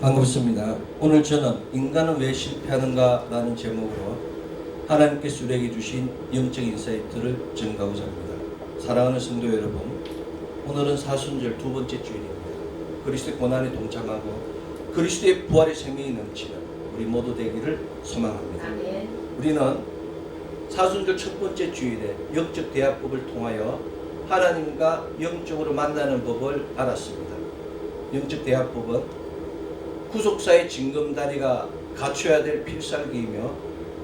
반갑습니다. 오늘 저는 인간은 왜 실패하는가 라는 제목으로 하나님께서 우리에게 주신 영적 인사이트를 전가하고자 합니다. 사랑하는 성도 여러분, 오늘은 사순절 두 번째 주일입니다. 그리스도의 고난에 동참하고 그리스도의 부활의 생명이 넘치는 우리 모두 되기를 소망합니다. 아멘. 우리는 사순절 첫 번째 주일에 영적 대화법을 통하여 하나님과 영적으로 만나는 법을 알았습니다. 영적 대화법은 구속사의 징검다리가 갖춰야 될 필살기이며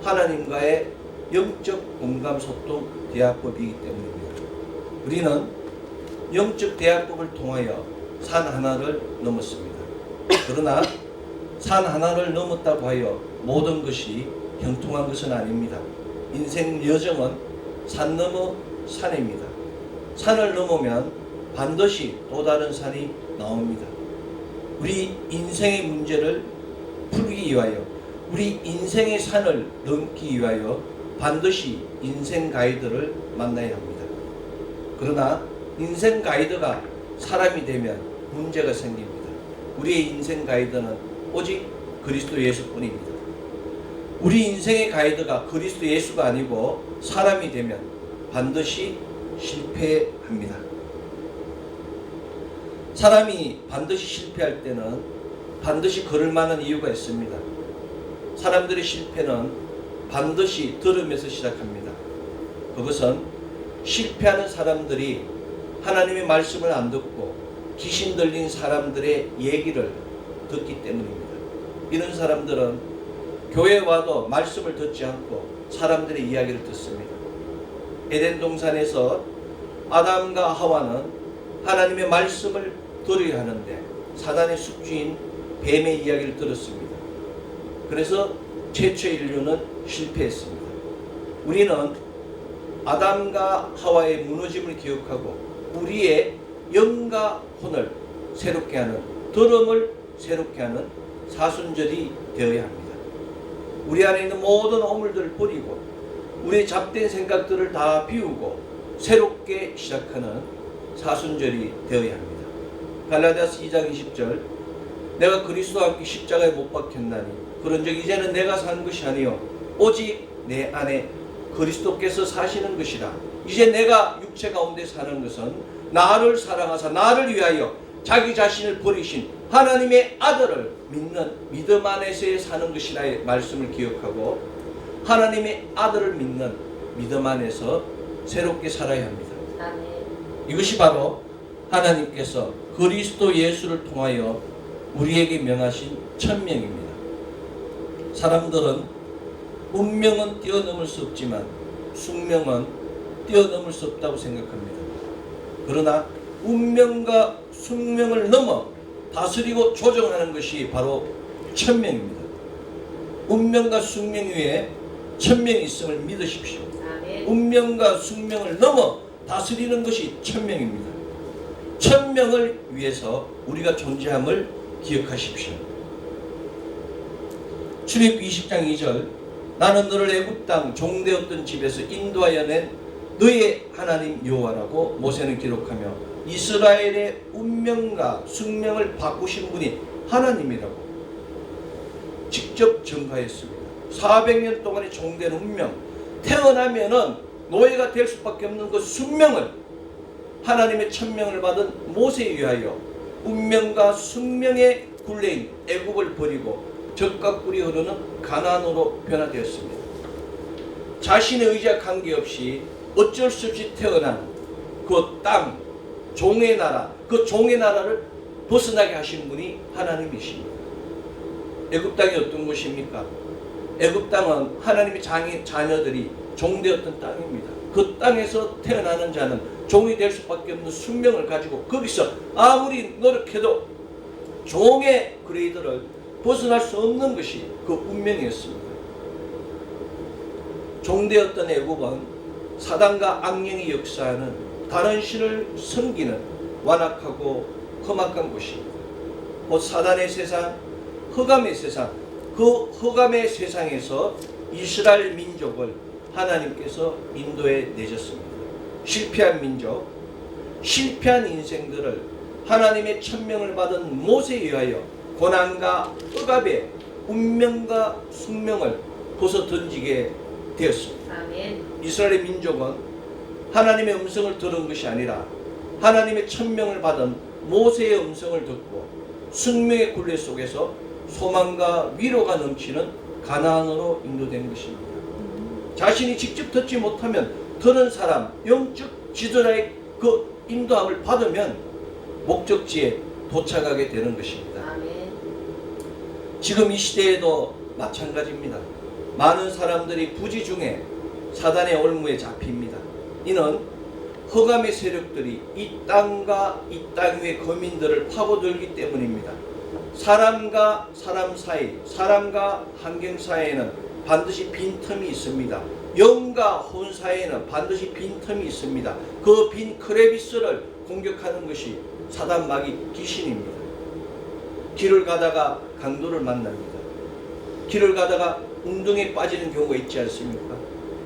하나님과의 영적 공감 소통 대화법이기 때문입니다. 우리는 영적 대화법을 통하여 산 하나를 넘었습니다. 그러나 산 하나를 넘었다고 하여 모든 것이 형통한 것은 아닙니다. 인생 여정은 산 넘어 산입니다. 산을 넘으면 반드시 또 다른 산이 나옵니다. 우리 인생의 문제를 풀기 위하여, 우리 인생의 산을 넘기 위하여 반드시 인생 가이드를 만나야 합니다. 그러나 인생 가이드가 사람이 되면 문제가 생깁니다. 우리의 인생 가이드는 오직 그리스도 예수뿐입니다. 우리 인생의 가이드가 그리스도 예수가 아니고 사람이 되면 반드시 실패합니다. 사람이 반드시 실패할 때는 반드시 그럴 만한 이유가 있습니다. 사람들의 실패는 반드시 들음에서 시작합니다. 그것은 실패하는 사람들이 하나님의 말씀을 안 듣고 귀신 들린 사람들의 얘기를 듣기 때문입니다. 이런 사람들은 교회에 와도 말씀을 듣지 않고 사람들의 이야기를 듣습니다. 에덴 동산에서 아담과 하와는 하나님의 말씀을 들어야 하는데 사단의 숙주인 뱀의 이야기를 들었습니다. 그래서 최초의 인류는 실패했습니다. 우리는 아담과 하와의 무너짐을 기억하고 우리의 영과 혼을 새롭게 하는, 들음을 새롭게 하는 사순절이 되어야 합니다. 우리 안에 있는 모든 허물들을 버리고 우리의 잡된 생각들을 다 비우고 새롭게 시작하는 사순절이 되어야 합니다. 갈라디아서 2장 20절, 내가 그리스도와 함께 십자가에 못 박혔나니 그런즉 이제는 내가 사는 것이 아니요 오직 내 안에 그리스도께서 사시는 것이라. 이제 내가 육체 가운데 사는 것은 나를 사랑하사 나를 위하여 자기 자신을 버리신 하나님의 아들을 믿는 믿음 안에서의 사는 것이라의 말씀을 기억하고 하나님의 아들을 믿는 믿음 안에서 새롭게 살아야 합니다. 아멘. 이것이 바로 하나님께서 그리스도 예수를 통하여 우리에게 명하신 천명입니다. 사람들은 운명은 뛰어넘을 수 없지만 숙명은 뛰어넘을 수 없다고 생각합니다. 그러나 운명과 숙명을 넘어 다스리고 조정하는 것이 바로 천명입니다. 운명과 숙명 위에 천명이 있음을 믿으십시오. 아멘. 운명과 숙명을 넘어 다스리는 것이 천명입니다. 천명을 위해서 우리가 존재함을 기억하십시오. 출애굽기 20장 2절, 나는 너를 애굽 땅 종되었던 집에서 인도하여 낸 너의 하나님 여호와라고 모세는 기록하며 이스라엘의 운명과 숙명을 바꾸신 분이 하나님이라고 직접 증거했습니다. 400년 동안의 종된 운명, 태어나면은 노예가 될 수밖에 없는 그 숙명을 하나님의 천명을 받은 모세에 의하여 운명과 숙명의 굴레인 애굽을 버리고 젖과 꿀이 흐르는 가나안으로 변화되었습니다. 자신의 의지와 관계없이 어쩔 수 없이 태어난 그 땅, 종의 나라, 그 종의 나라를 벗어나게 하신 분이 하나님이십니다. 애굽 땅이 어떤 곳입니까? 애굽 땅은 하나님의 자녀들이 종되었던 땅입니다. 그 땅에서 태어나는 자는 종이 될 수밖에 없는 숙명을 가지고 거기서 아무리 노력해도 종의 그레이드를 벗어날 수 없는 것이 그 운명이었습니다. 종되었던 애굽은 사단과 악령이 역사하는 다른 신을 섬기는 완악하고 험악한 곳입니다. 곧 사단의 세상, 흑암의 세상, 그 흑암의 세상에서 이스라엘 민족을 하나님께서 인도해 내셨습니다. 실패한 민족, 실패한 인생들을 하나님의 천명을 받은 모세에 의하여 고난과 억압의 운명과 숙명을 벗어 던지게 되었습니다. 아멘. 이스라엘의 민족은 하나님의 음성을 들은 것이 아니라 하나님의 천명을 받은 모세의 음성을 듣고 숙명의 굴레 속에서 소망과 위로가 넘치는 가나안으로 인도된 것입니다. 자신이 직접 듣지 못하면 들은 사람, 영적 지도자의 그 인도함을 받으면 목적지에 도착하게 되는 것입니다. 아멘. 지금 이 시대에도 마찬가지입니다. 많은 사람들이 부지 중에 사단의 올무에 잡힙니다. 이는 흑암의 세력들이 이 땅과 이 땅 위의 거민들을 파고들기 때문입니다. 사람과 사람 사이, 사람과 환경 사이에는 반드시 빈틈이 있습니다. 영과 혼 사이에는 반드시 빈틈이 있습니다. 그 빈 크레비스를 공격하는 것이 사단 마귀 귀신입니다. 길을 가다가 강도를 만납니다. 길을 가다가 웅덩이에 빠지는 경우가 있지 않습니까?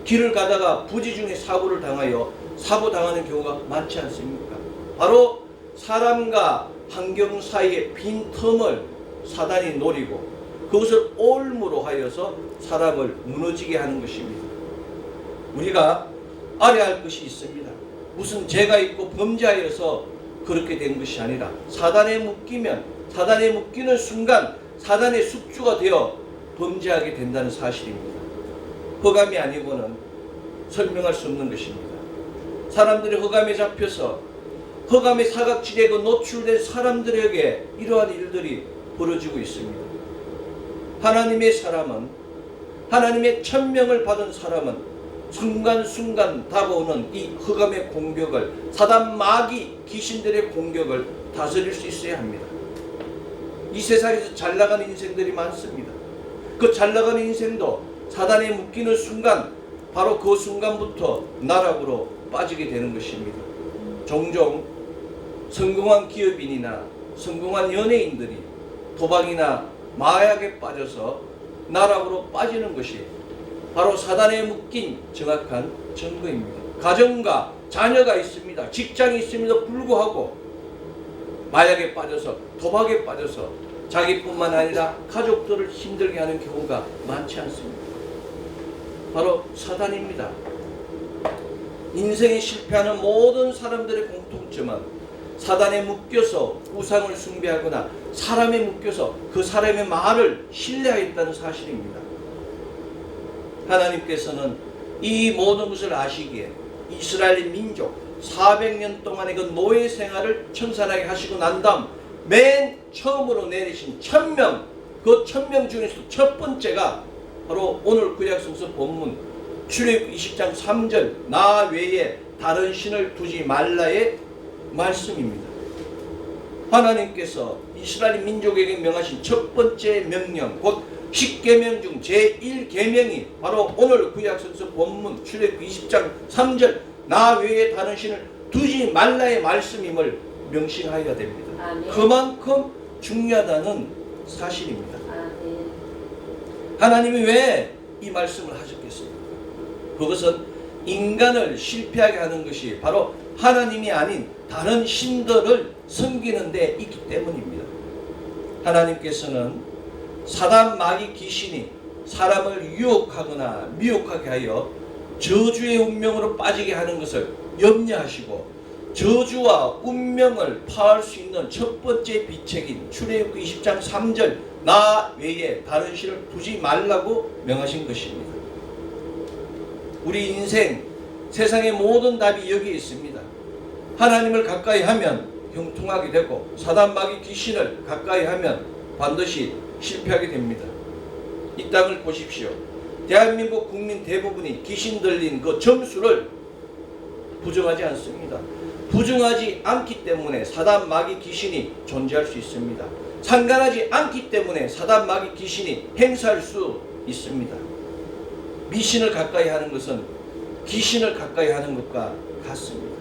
길을 가다가 부지 중에 사고를 당하여 사고 당하는 경우가 많지 않습니까? 바로 사람과 환경 사이의 빈틈을 사단이 노리고 그것을 올무로 하여서 사람을 무너지게 하는 것입니다. 우리가 알아야 할 것이 있습니다. 무슨 죄가 있고 범죄하여서 그렇게 된 것이 아니라 사단에 묶이면 사단에 묶이는 순간 사단의 숙주가 되어 범죄하게 된다는 사실입니다. 흑암이 아니고는 설명할 수 없는 것입니다. 사람들이 흑암에 잡혀서 흑암의 사각지대에 노출된 사람들에게 이러한 일들이 벌어지고 있습니다. 하나님의 사람은, 하나님의 천명을 받은 사람은 순간순간 다가오는 이 흑암의 공격을, 사단 마귀 귀신들의 공격을 다스릴 수 있어야 합니다. 이 세상에서 잘나가는 인생들이 많습니다. 그 잘나가는 인생도 사단에 묶이는 순간 바로 그 순간부터 나락으로 빠지게 되는 것입니다. 종종 성공한 기업인이나 성공한 연예인들이 도박이나 마약에 빠져서 나락으로 빠지는 것이 바로 사단에 묶인 정확한 증거입니다. 가정과 자녀가 있습니다. 직장이 있음에도 불구하고 마약에 빠져서 도박에 빠져서 자기뿐만 아니라 가족들을 힘들게 하는 경우가 많지 않습니다. 바로 사단입니다. 인생에 실패하는 모든 사람들의 공통점은 사단에 묶여서 우상을 숭배하거나 사람에 묶여서 그 사람의 말을 신뢰하였다는 사실입니다. 하나님께서는 이 모든 것을 아시기에 이스라엘 민족 400년 동안의 그 노예 생활을 청산하게 하시고 난 다음 맨 처음으로 내리신 천명, 그 천명 중에서 첫 번째가 바로 오늘 구약성서 본문 출애굽 20장 3절 나 외에 다른 신을 두지 말라의 말씀입니다. 하나님께서 이스라엘 민족에게 명하신 첫 번째 명령, 곧 10계명 중 제1계명이 바로 오늘 구약성서 본문 출애굽 20장 3절 나 외에 다른 신을 두지 말라의 말씀임을 명심하여야 됩니다. 아멘. 그만큼 중요하다는 사실입니다. 아멘. 하나님이 왜 이 말씀을 하셨겠습니까? 그것은 인간을 실패하게 하는 것이 바로 하나님이 아닌 다른 신들을 섬기는 데 있기 때문입니다. 하나님께서는 사단 마귀 귀신이 사람을 유혹하거나 미혹하게 하여 저주의 운명으로 빠지게 하는 것을 염려하시고 저주와 운명을 파할 수 있는 첫 번째 비책인 출애굽 20장 3절 나 외에 다른 신을 두지 말라고 명하신 것입니다. 우리 인생 세상의 모든 답이 여기에 있습니다. 하나님을 가까이 하면 형통하게 되고 사단 마귀 귀신을 가까이 하면 반드시 실패하게 됩니다. 이 땅을 보십시오. 대한민국 국민 대부분이 귀신 들린 그 점수를 부정하지 않습니다. 부정하지 않기 때문에 사단 마귀 귀신이 존재할 수 있습니다. 상관하지 않기 때문에 사단 마귀 귀신이 행사할 수 있습니다. 미신을 가까이 하는 것은 귀신을 가까이 하는 것과 같습니다.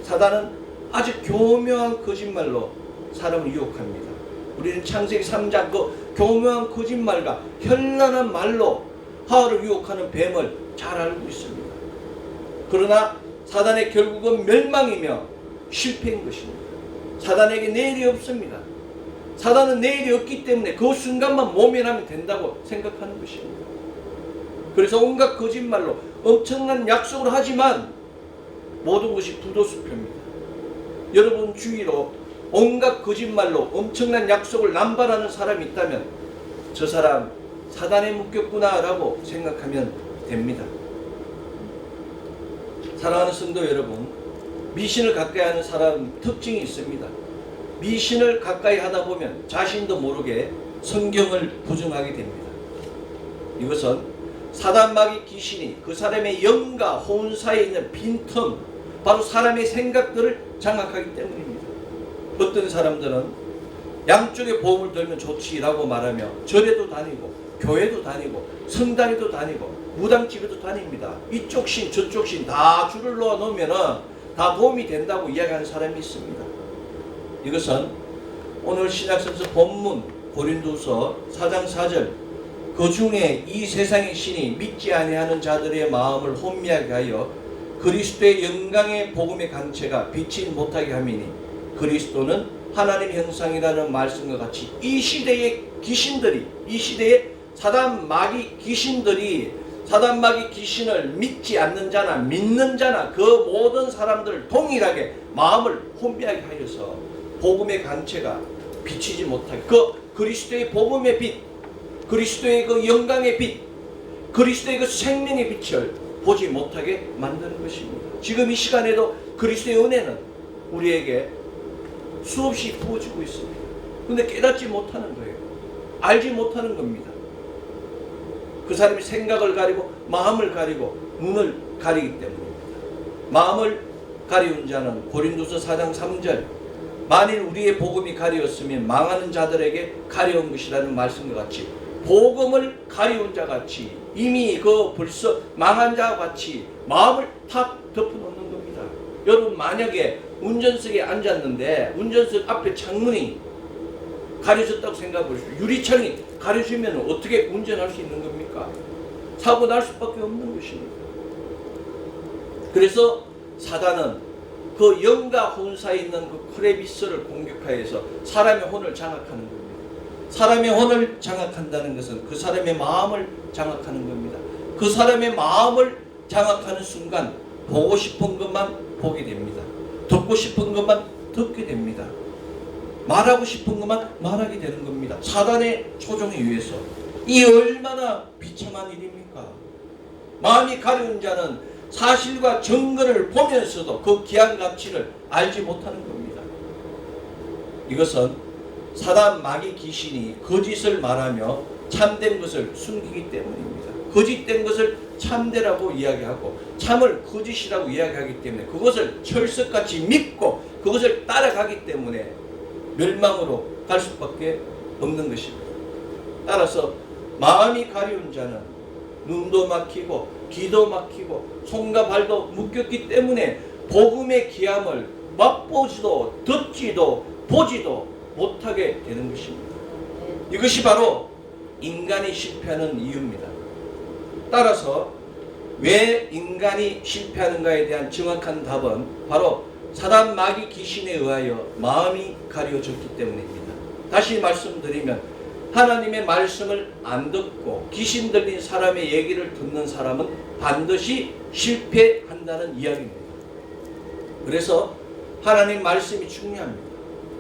사단은 아주 교묘한 거짓말로 사람을 유혹합니다. 우리는 창세기 3장 그 교묘한 거짓말과 현란한 말로 하와를 유혹하는 뱀을 잘 알고 있습니다. 그러나 사단의 결국은 멸망이며 실패인 것입니다. 사단에게 내일이 없습니다. 사단은 내일이 없기 때문에 그 순간만 모면하면 된다고 생각하는 것입니다. 그래서 온갖 거짓말로 엄청난 약속을 하지만 모든 것이 부도수표입니다. 여러분 주위로 온갖 거짓말로 엄청난 약속을 남발하는 사람이 있다면 저 사람 사단에 묶였구나 라고 생각하면 됩니다. 사랑하는 성도 여러분, 미신을 가까이 하는 사람 특징이 있습니다. 미신을 가까이 하다 보면 자신도 모르게 성경을 부정하게 됩니다. 이것은 사단 마귀 귀신이 그 사람의 영과 혼 사이에 있는 빈틈, 바로 사람의 생각들을 장악하기 때문입니다. 어떤 사람들은 양쪽에 보험을 들면 좋지라고 말하며 절에도 다니고 교회도 다니고 성당에도 다니고 무당집에도 다닙니다. 이쪽 신 저쪽 신 다 줄을 놓아 놓으면 다 도움이 된다고 이야기하는 사람이 있습니다. 이것은 오늘 신약성서 본문 고린도서 4장 4절 그 중에 이 세상의 신이 믿지 아니하는 자들의 마음을 혼미하게 하여 그리스도의 영광의 복음의 강체가 비치지 못하게 함이니 그리스도는 하나님 형상이라는 말씀과 같이 이 시대의 귀신들이, 이 시대의 사단 마귀 귀신들이 사단 마귀 귀신을 믿지 않는 자나 믿는 자나 그 모든 사람들을 동일하게 마음을 혼미하게 하여서 복음의 강체가 비치지 못하게, 그 그리스도의 복음의 빛, 그리스도의 그 영광의 빛, 그리스도의 그 생명의 빛을 보지 못하게 만드는 것입니다. 지금 이 시간에도 그리스도의 은혜는 우리에게 수없이 부어지고 있습니다. 근데 깨닫지 못하는 거예요. 알지 못하는 겁니다. 그 사람이 생각을 가리고 마음을 가리고 눈을 가리기 때문입니다. 마음을 가리운 자는 고린도서 4장 3절 만일 우리의 복음이 가리웠으면 망하는 자들에게 가려운 것이라는 말씀과 같이 복음을 가리운 자 같이 이미 그 벌써 망한 자와 같이 마음을 탁 덮어놓는 겁니다. 여러분 만약에 운전석에 앉았는데 운전석 앞에 창문이 가려졌다고 생각해보십시오. 유리창이 가려지면 어떻게 운전할 수 있는 겁니까? 사고 날 수밖에 없는 것입니다. 그래서 사단은 그 영과 혼 사이에 있는 그 크레비스를 공격하여서 사람의 혼을 장악하는 겁니다. 사람의 혼을 장악한다는 것은 그 사람의 마음을 장악하는 겁니다. 그 사람의 마음을 장악하는 순간 보고 싶은 것만 보게 됩니다. 듣고 싶은 것만 듣게 됩니다. 말하고 싶은 것만 말하게 되는 겁니다. 사단의 초종에 의해서. 이 얼마나 비참한 일입니까? 마음이 가려운 자는 사실과 증거를 보면서도 그 귀한 가치를 알지 못하는 겁니다. 이것은 사단 마귀 귀신이 거짓을 말하며 참된 것을 숨기기 때문입니다. 거짓된 것을 참되라고 이야기하고 참을 거짓이라고 이야기하기 때문에 그것을 철석같이 믿고 그것을 따라가기 때문에 멸망으로 갈 수밖에 없는 것입니다. 따라서 마음이 가려운 자는 눈도 막히고 귀도 막히고 손과 발도 묶였기 때문에 복음의 귀함을 맛보지도 듣지도 보지도 못하게 되는 것입니다. 이것이 바로 인간이 실패하는 이유입니다. 따라서 왜 인간이 실패하는가에 대한 정확한 답은 바로 사단 마귀 귀신에 의하여 마음이 가려졌기 때문입니다. 다시 말씀드리면 하나님의 말씀을 안 듣고 귀신 들린 사람의 얘기를 듣는 사람은 반드시 실패한다는 이야기입니다. 그래서 하나님 말씀이 중요합니다.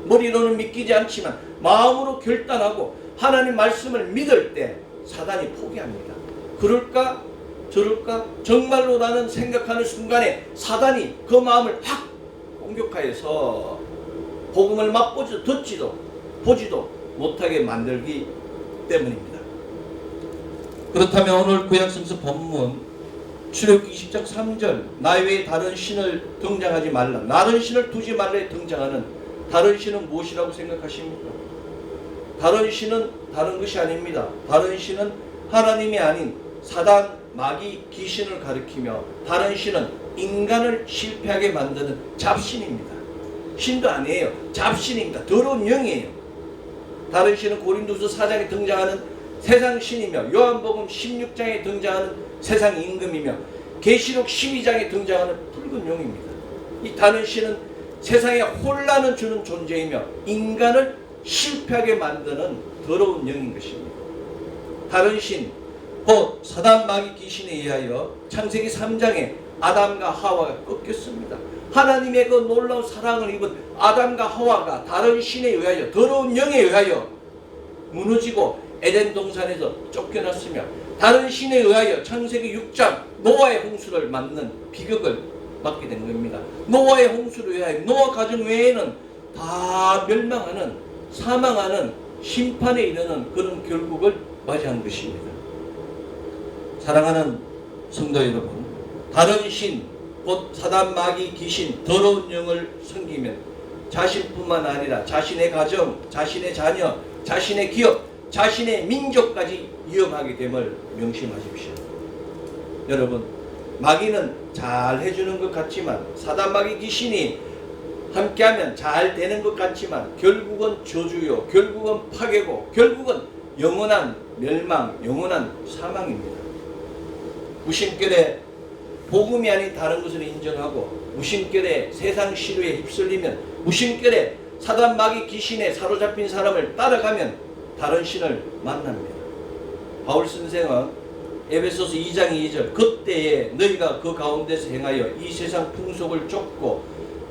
머리로는 믿기지 않지만 마음으로 결단하고 하나님 말씀을 믿을 때 사단이 포기합니다. 그럴까 저럴까 정말로 나는 생각하는 순간에 사단이 그 마음을 확 공격하여서 복음을 맛보지도 듣지도 보지도 못하게 만들기 때문입니다. 그렇다면 오늘 구약성서 본문 출애굽기 20장 3절 나 외에 다른 신을 등장하지 말라 다른 신을 두지 말라에 등장하는 다른 신은 무엇이라고 생각하십니까? 다른 신은 다른 것이 아닙니다. 다른 신은 하나님이 아닌 사단 마귀 귀신을 가리키며 다른 신은 인간을 실패하게 만드는 잡신입니다. 신도 아니에요. 잡신입니다. 더러운 영이에요. 다른 신은 고린도서 4장에 등장하는 세상 신이며 요한복음 16장에 등장하는 세상 임금이며 계시록 12장에 등장하는 붉은 용입니다. 이 다른 신은 세상에 혼란을 주는 존재이며 인간을 실패하게 만드는 더러운 영인 것입니다. 다른 신, 곧 사단 마귀 귀신에 의하여 창세기 3장에 아담과 하와가 꺾였습니다. 하나님의 그 놀라운 사랑을 입은 아담과 하와가 다른 신에 의하여, 더러운 영에 의하여 무너지고 에덴 동산에서 쫓겨났으며, 다른 신에 의하여 창세기 6장 노아의 홍수를 맞는 비극을 맞게 된 겁니다. 노아의 홍수를 위하여 노아 가정 외에는 다 멸망하는, 사망하는, 심판에 이르는 그런 결국을 맞이한 것입니다. 사랑하는 성도 여러분, 다른 신, 곧 사단 마귀 귀신 더러운 영을 섬기면 자신뿐만 아니라 자신의 가정, 자신의 자녀, 자신의 기업, 자신의 민족까지 위험하게 됨을 명심하십시오. 여러분, 마귀는 잘 해주는 것 같지만, 사단 마귀 귀신이 함께하면 잘 되는 것 같지만 결국은 저주요, 결국은 파괴고, 결국은 영원한 멸망, 영원한 사망입니다. 무심결에 복음이 아닌 다른 것을 인정하고, 무심결에 세상 시류에 휩쓸리면, 무심결에 사단 마귀 귀신에 사로잡힌 사람을 따라가면 다른 신을 만납니다. 바울 선생은 에베소서 2장 2절, 그때에 너희가 그 가운데서 행하여 이 세상 풍속을 쫓고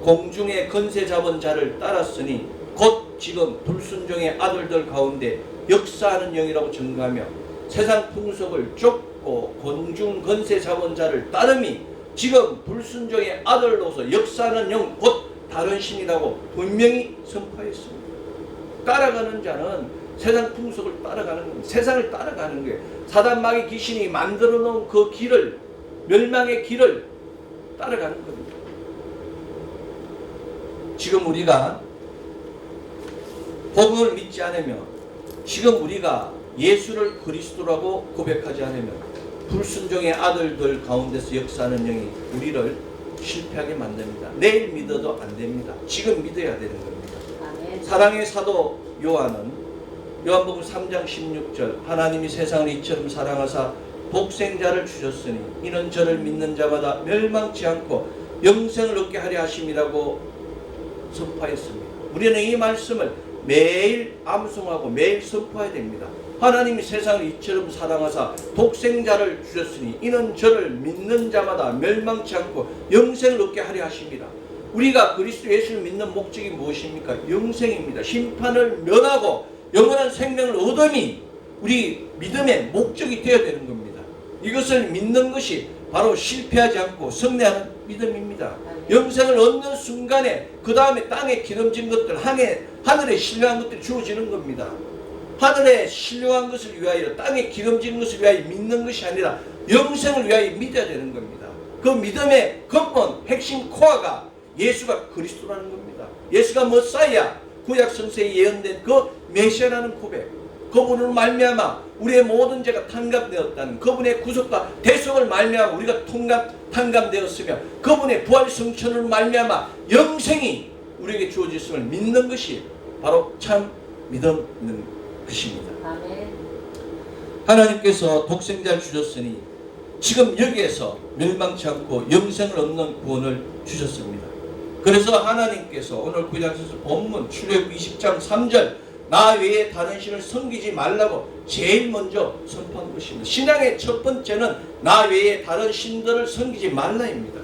공중의 권세 잡은 자를 따랐으니 곧 지금 불순종의 아들들 가운데 역사하는 영이라고 증거하며, 세상 풍속을 쫓고 공중 권세 잡은 자를 따름이 지금 불순종의 아들로서 역사하는 영, 곧 다른 신이라고 분명히 선포했습니다. 따라가는 자는 세상 풍속을 따라가는 겁니다. 세상을 따라가는 거예요. 사단 마귀 귀신이 만들어 놓은 그 길을, 멸망의 길을 따라가는 겁니다. 지금 우리가 복음을 믿지 않으며, 지금 우리가 예수를 그리스도라고 고백하지 않으면 불순종의 아들들 가운데서 역사하는 영이 우리를 실패하게 만듭니다. 내일 믿어도 안 됩니다. 지금 믿어야 되는 겁니다. 아멘. 사랑의 사도 요한은 요한복음 3장 16절, 하나님이 세상을 이처럼 사랑하사 독생자를 주셨으니 이는 저를 믿는 자마다 멸망치 않고 영생을 얻게 하려 하심이라고 선포했습니다. 우리는 이 말씀을 매일 암송하고 매일 선포해야 됩니다. 하나님이 세상을 이처럼 사랑하사 독생자를 주셨으니 이는 저를 믿는 자마다 멸망치 않고 영생을 얻게 하려 하심이라. 우리가 그리스도 예수를 믿는 목적이 무엇입니까? 영생입니다. 심판을 면하고 영원한 생명을 얻음이 우리 믿음의 목적이 되어야 되는 겁니다. 이것을 믿는 것이 바로 실패하지 않고 승리하는 믿음입니다. 영생을 얻는 순간에 그 다음에 땅에 기름진 것들, 하늘에 신령한 것들이 주어지는 겁니다. 하늘에 신령한 것을 위하여, 땅에 기름진 것을 위하여 믿는 것이 아니라 영생을 위하여 믿어야 되는 겁니다. 그 믿음의 근본, 핵심 코어가 예수가 그리스도라는 겁니다. 예수가 머사야, 구약 성서에 예언된 그 메시아라는 고백, 그분으로 말미암아 우리의 모든 죄가 탕감되었다는, 그분의 구속과 대속을 말미암아 우리가 탕감되었으며, 그분의 부활 성천으로 말미암아 영생이 우리에게 주어졌음을 믿는 것이 바로 참 믿는 것입니다. 아멘. 하나님께서 독생자를 주셨으니 지금 여기에서 멸망치 않고 영생을 얻는 구원을 주셨습니다. 그래서 하나님께서 오늘 구약에서 본문 출애굽 20장 3절, 나 외에 다른 신을 섬기지 말라고 제일 먼저 선포한 것입니다. 신앙의 첫 번째는 나 외에 다른 신들을 섬기지 말라입니다.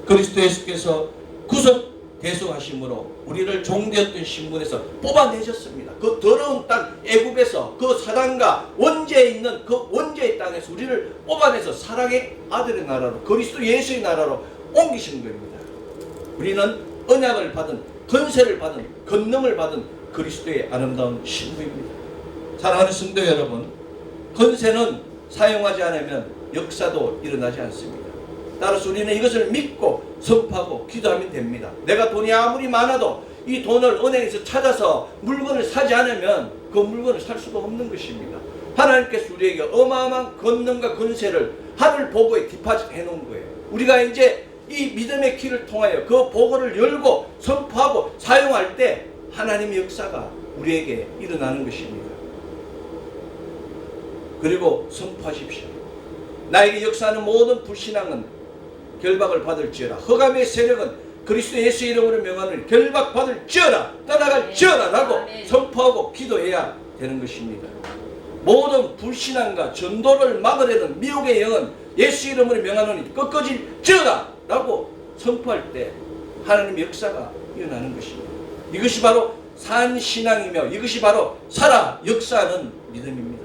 그리스도 예수께서 구속 대속하심으로 우리를 종되었던 신분에서 뽑아내셨습니다. 그 더러운 땅 애굽에서, 그 사단과 원죄에 있는 그 원죄의 땅에서 우리를 뽑아내서 사랑의 아들의 나라로, 그리스도 예수의 나라로 옮기신 겁니다. 우리는 언약을 받은, 권세를 받은, 권능을 받은 그리스도의 아름다운 신부입니다. 사랑하는 성도 여러분, 권세는 사용하지 않으면 역사도 일어나지 않습니다. 따라서 우리는 이것을 믿고 선포하고 기도하면 됩니다. 내가 돈이 아무리 많아도 이 돈을 은행에서 찾아서 물건을 사지 않으면 그 물건을 살 수가 없는 것입니다. 하나님께서 우리에게 어마어마한 권능과 권세를 하늘 보고에 디파짓해 놓은 거예요. 우리가 이제 이 믿음의 길을 통하여 그 보고를 열고 선포하고 사용할 때 하나님의 역사가 우리에게 일어나는 것입니다. 그리고 선포하십시오. 나에게 역사하는 모든 불신앙은 결박을 받을지어다. 흑암의 세력은 그리스도 예수 이름으로 명하는 결박받을지어다, 떠나갈지어다 라고 선포하고 기도해야 되는 것입니다. 모든 불신앙과 전도를 막으려는 미혹의 영은 예수 이름으로 명하노니 꺾어질지어다 라고 선포할 때 하나님의 역사가 일어나는 것입니다. 이것이 바로 산신앙이며 이것이 바로 살아 역사하는 믿음입니다.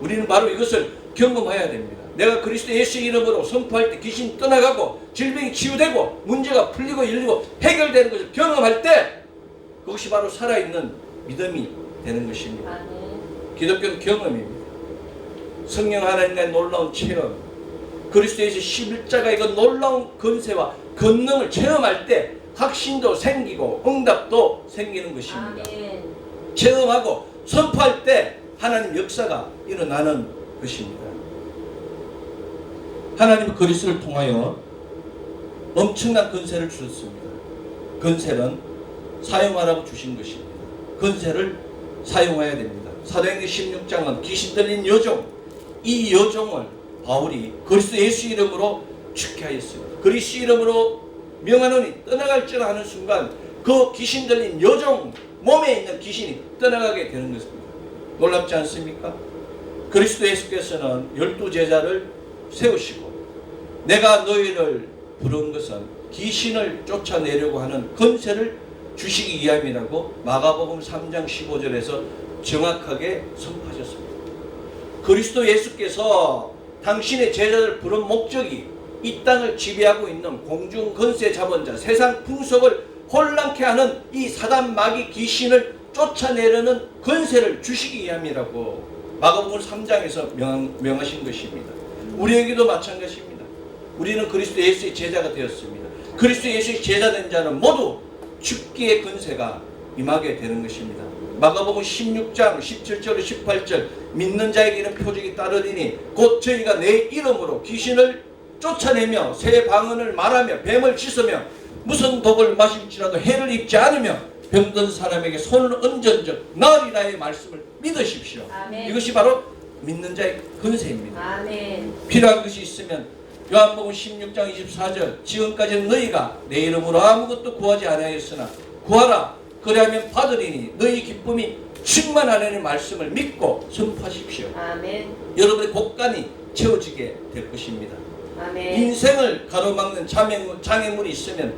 우리는 바로 이것을 경험해야 됩니다. 내가 그리스도 예수 이름으로 선포할 때 귀신이 떠나가고 질병이 치유되고 문제가 풀리고 열리고 해결되는 것을 경험할 때 그것이 바로 살아있는 믿음이 되는 것입니다. 기독교는 경험입니다. 성령 하나님과의 놀라운 체험, 그리스도 예수 십자가의 그 놀라운 권세와 권능을 체험할 때 확신도 생기고 응답도 생기는 것입니다. 체험하고 선포할 때 하나님 역사가 일어나는 것입니다. 하나님은 그리스도를 통하여 엄청난 권세를 주셨습니다. 권세는 사용하라고 주신 것입니다. 권세를 사용해야 됩니다. 사도행전 16장은 귀신 들린 여종, 이 여종을 바울이 그리스도 예수 이름으로 죽게 하였습니다. 그리스도 이름으로 명하노니 떠나갈지라 하는 순간 그 귀신 들린 여종 몸에 있는 귀신이 떠나가게 되는 것입니다. 놀랍지 않습니까? 그리스도 예수께서는 12제자를 세우시고 내가 너희를 부른 것은 귀신을 쫓아내려고 하는 권세를 주시기 위함이라고 마가복음 3장 15절에서 정확하게 선포하셨습니다. 그리스도 예수께서 당신의 제자를 부른 목적이 이 땅을 지배하고 있는 공중 권세 자본자, 세상 풍속을 혼란케 하는 이 사단 마귀 귀신을 쫓아내려는 권세를 주시기 위함이라고 마가복음 3장에서 명하신 것입니다. 우리에게도 마찬가지입니다. 우리는 그리스도 예수의 제자가 되었습니다. 그리스도 예수의 제자된 자는 모두 죽기의 권세가 임하게 되는 것입니다. 마가복음 16장 17절 18절 믿는 자에게는 표적이 따르리니 곧 저희가 내 이름으로 귀신을 쫓아내며 새 방언을 말하며 뱀을 짖으며 무슨 독을 마실지라도 해를 입지 않으며 병든 사람에게 손을 얹은즉 나으리라의 말씀을 믿으십시오. 아멘. 이것이 바로 믿는 자의 권세입니다. 아멘. 필요한 것이 있으면 요한복음 16장 24절 지금까지는 너희가 내 이름으로 아무것도 구하지 않았으나 구하라 그리하면 받으리니 너희 기쁨이 충만하라는 말씀을 믿고 선포하십시오. 아멘. 여러분의 곳간이 채워지게 될 것입니다. 아멘. 인생을 가로막는 장애물이 있으면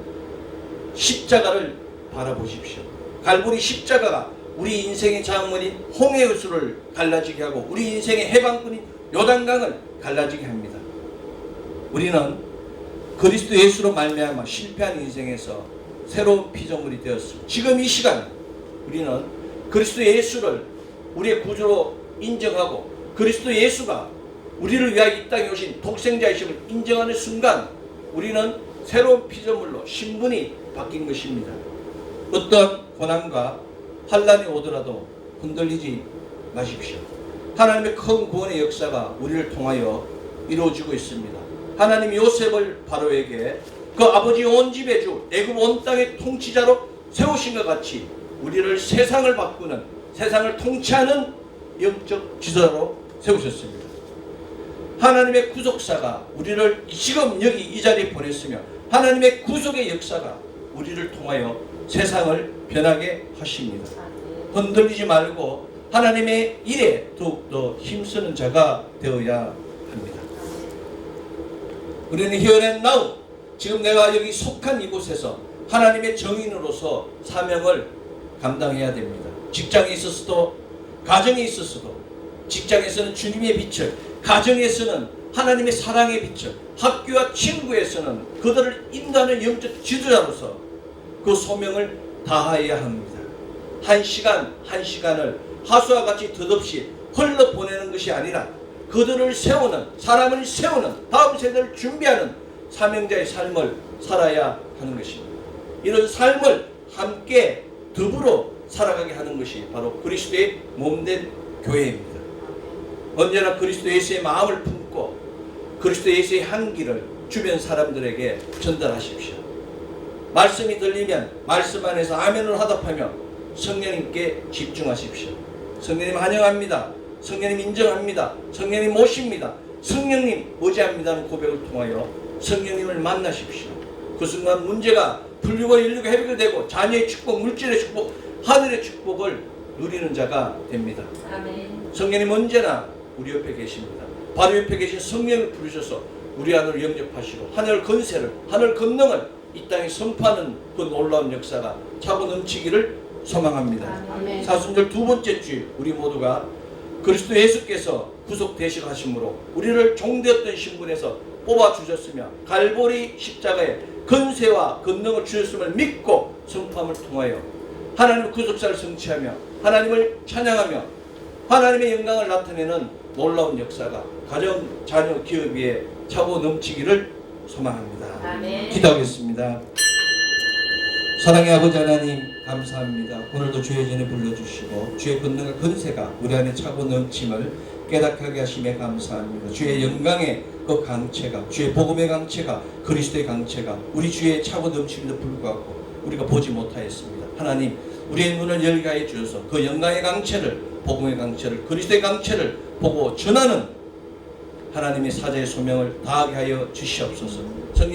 십자가를 바라보십시오. 갈보리 십자가가 우리 인생의 장애물인 홍해수를 갈라지게 하고 우리 인생의 해방꾼인 요단강을 갈라지게 합니다. 우리는 그리스도 예수로 말미암아 실패한 인생에서 새로운 피조물이 되었습니다. 지금 이 시간 우리는 그리스도 예수를 우리의 구주로 인정하고 그리스도 예수가 우리를 위하여 이 땅에 오신 독생자이심을 인정하는 순간 우리는 새로운 피조물로 신분이 바뀐 것입니다. 어떤 고난과 환난이 오더라도 흔들리지 마십시오. 하나님의 큰 구원의 역사가 우리를 통하여 이루어지고 있습니다. 하나님이 요셉을 바로에게 그 아버지 온 집의 주 애굽 온 땅의 통치자로 세우신 것 같이 우리를 세상을 바꾸는 세상을 통치하는 영적 지도자로 세우셨습니다. 하나님의 구속사가 우리를 지금 여기 이 자리에 보냈으며 하나님의 구속의 역사가 우리를 통하여 세상을 변하게 하십니다. 흔들리지 말고 하나님의 일에 더욱더 힘쓰는 자가 되어야 합니다. 우리는 here and now 지금 내가 여기 속한 이곳에서 하나님의 정인으로서 사명을 감당해야 됩니다. 직장에 있어서도 가정에 있어서도 직장에서는 주님의 빛을, 가정에서는 하나님의 사랑의 빛을, 학교와 친구에서는 그들을 인도하는 영적 지도자로서 그 소명을 다해야 합니다. 한 시간 한 시간을 하수와 같이 덧없이 흘러보내는 것이 아니라 그들을 세우는, 사람을 세우는, 다음 세대를 준비하는 사명자의 삶을 살아야 하는 것입니다. 이런 삶을 함께 더불어 살아가게 하는 것이 바로 그리스도의 몸된 교회입니다. 언제나 그리스도 예수의 마음을 품고 그리스도 예수의 향기를 주변 사람들에게 전달하십시오. 말씀이 들리면 말씀 안에서 아멘을 화답하며 성령님께 집중하십시오. 성령님 환영합니다. 성령님 인정합니다. 성령님 모십니다. 성령님 의지합니다는 고백을 통하여 성령님을 만나십시오. 그 순간 문제가 풀리고 인류가 해결되고 자녀의 축복, 물질의 축복, 하늘의 축복을 누리는 자가 됩니다. 아멘. 성령님 언제나 우리 옆에 계십니다. 바로 옆에 계신 성령을 부르셔서 우리 안으로 영접하시고 하늘 건세를, 하늘 권능을 이 땅에 선포하는 그 놀라운 역사가 차고 넘치기를 소망합니다. 아멘. 사순절 두 번째 주일 우리 모두가 그리스도 예수께서 구속되시하심으로 우리를 종되었던 신분에서 뽑아주셨으며 갈보리 십자가에 건세와 권능을 주셨음을 믿고 선포함을 통하여 하나님의 구속사를 성취하며 하나님을 찬양하며 하나님의 영광을 나타내는 놀라운 역사가 가정, 자녀, 기업 위에 차고 넘치기를 소망합니다. 아멘. 기도하겠습니다. 사랑의 아버지 하나님 감사합니다. 오늘도 주의 전에 불러주시고 주의 권능과 건세가 우리 안에 차고 넘침을 깨닫게 하심에 감사합니다. 주의 영광의 그 강체가, 주의 복음의 강체가, 그리스도의 강체가 우리 주의 차고 넘침에도 불구하고 우리가 보지 못하였습니다. 하나님 우리의 눈을 열게 하여 주셔서 그 영광의 강체를, 복음의 강체를, 그리스도의 강체를 보고 전하는 하나님의 사자의 소명을 다하게 하여 주시옵소서. 성령